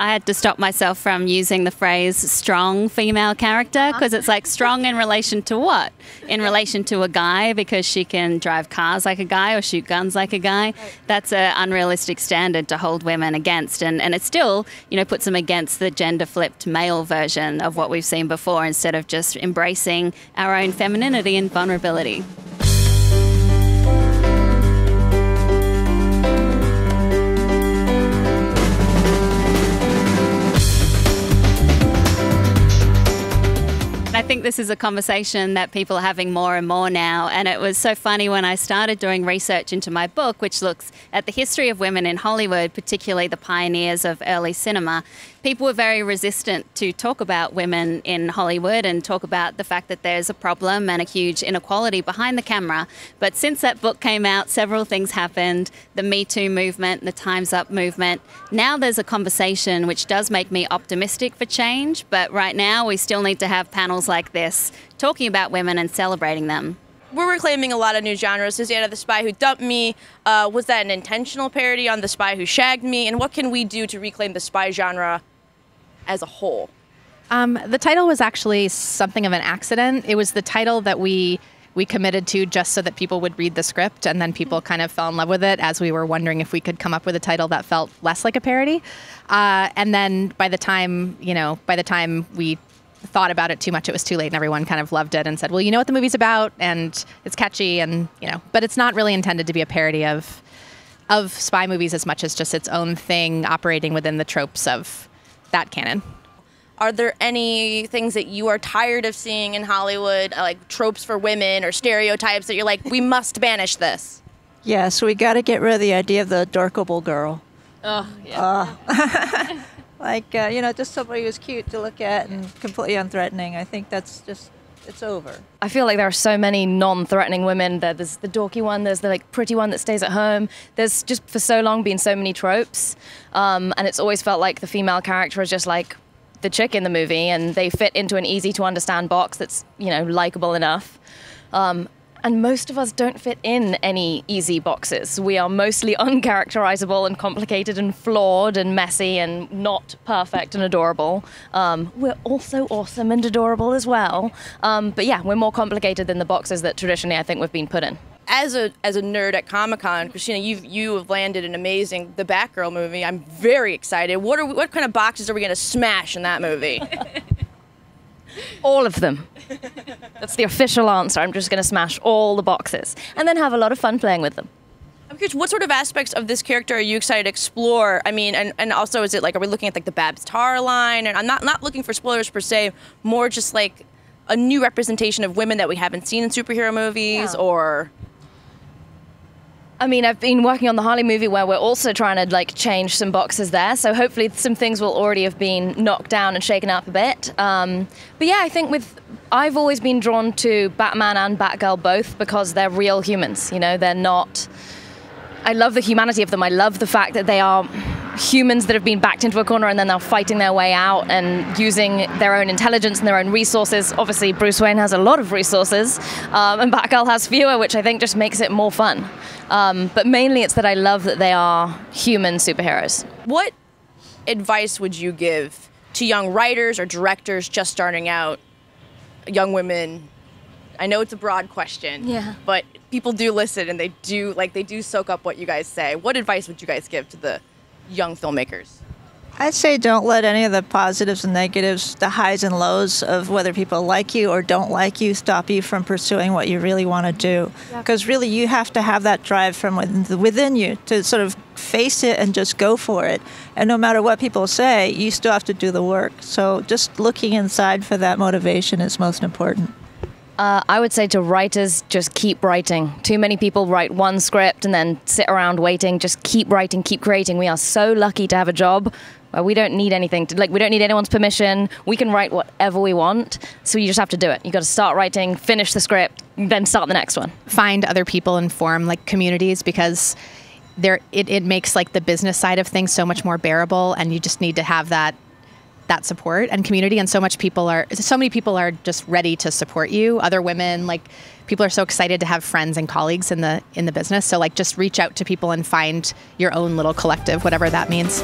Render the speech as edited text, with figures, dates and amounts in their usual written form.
I had to stop myself from using the phrase strong female character, because it's like strong in relation to what? In relation to a guy because she can drive cars like a guy or shoot guns like a guy. That's an unrealistic standard to hold women against. And it still, puts them against the gender-flipped male version of what we've seen before instead of just embracing our own femininity and vulnerability. I think this is a conversation that people are having more and more now, and it was so funny when I started doing research into my book, which looks at the history of women in Hollywood, particularly the pioneers of early cinema. People were very resistant to talk about women in Hollywood and talk about the fact that there's a problem and a huge inequality behind the camera. But since that book came out, several things happened. The Me Too movement, the Time's Up movement. Now there's a conversation which does make me optimistic for change, but right now we still need to have panels like this talking about women and celebrating them. We're reclaiming a lot of new genres. Susanna, The Spy Who Dumped Me. Was that an intentional parody on The Spy Who Shagged Me? And what can we do to reclaim the spy genre as a whole? The title was actually something of an accident. It was the title that we committed to just so that people would read the script, and then people kind of fell in love with it as we were wondering if we could come up with a title that felt less like a parody. And then by the time we thought about it too much, it was too late, and everyone kind of loved it and said, well, you know what the movie's about, and it's catchy, and but it's not really intended to be a parody of spy movies as much as just its own thing operating within the tropes of that canon. Are there any things that you are tired of seeing in Hollywood, like tropes for women or stereotypes that you're like, we must banish this? Yeah, so we got to get rid of the idea of the adorkable girl. Oh, yeah. Just somebody who's cute to look at and completely unthreatening. I think that's just, it's over. I feel like there are so many non-threatening women. There's the dorky one, there's the pretty one that stays at home. There's just for so long been so many tropes. And it's always felt like the female character is just like the chick in the movie, and they fit into an easy to understand box that's, likable enough. And most of us don't fit in any easy boxes. We are mostly uncharacterizable and complicated and flawed and messy and not perfect and adorable. We're also awesome and adorable as well. But yeah, we're more complicated than the boxes that traditionally I think we've been put in. As a nerd at Comic-Con, Christina, you have landed an amazing The Batgirl movie. I'm very excited. What kind of boxes are we going to smash in that movie? All of them. That's the official answer. I'm just going to smash all the boxes and then have a lot of fun playing with them. I'm curious, what sort of aspects of this character are you excited to explore? I mean, and also, is it like, are we looking at like the Babs Tarr line? And I'm not looking for spoilers per se, more just like a new representation of women that we haven't seen in superhero movies, or... I mean, I've been working on the Harley movie where we're also trying to change some boxes there. So hopefully some things will already have been knocked down and shaken up a bit. But yeah, I think I've always been drawn to Batman and Batgirl both because they're real humans. They're not... I love the humanity of them. I love the fact that they are humans that have been backed into a corner and then they're fighting their way out and using their own intelligence and their own resources. Obviously, Bruce Wayne has a lot of resources, and Batgirl has fewer, which I think just makes it more fun. But mainly it's that I love that they are human superheroes. What advice would you give to young writers or directors just starting out, young women? I know it's a broad question, but people do listen and they do soak up what you guys say. What advice would you guys give to the young filmmakers? I'd say don't let any of the positives and negatives, the highs and lows of whether people like you or don't like you, stop you from pursuing what you really want to do. Because really you have to have that drive from within you to sort of face it and just go for it. And no matter what people say, you still have to do the work. So just looking inside for that motivation is most important. I would say to writers, just keep writing. Too many people write one script and then sit around waiting. Just keep writing, keep creating. We are so lucky to have a job where we don't need anything. We don't need anyone's permission. We can write whatever we want. So you just have to do it. You got to start writing, finish the script, then start the next one. Find other people and form communities, because it makes the business side of things so much more bearable, and you just need to have that support and community. And so many people are just ready to support you. Other women, people are so excited to have friends and colleagues in the business. So just reach out to people and find your own little collective, whatever that means.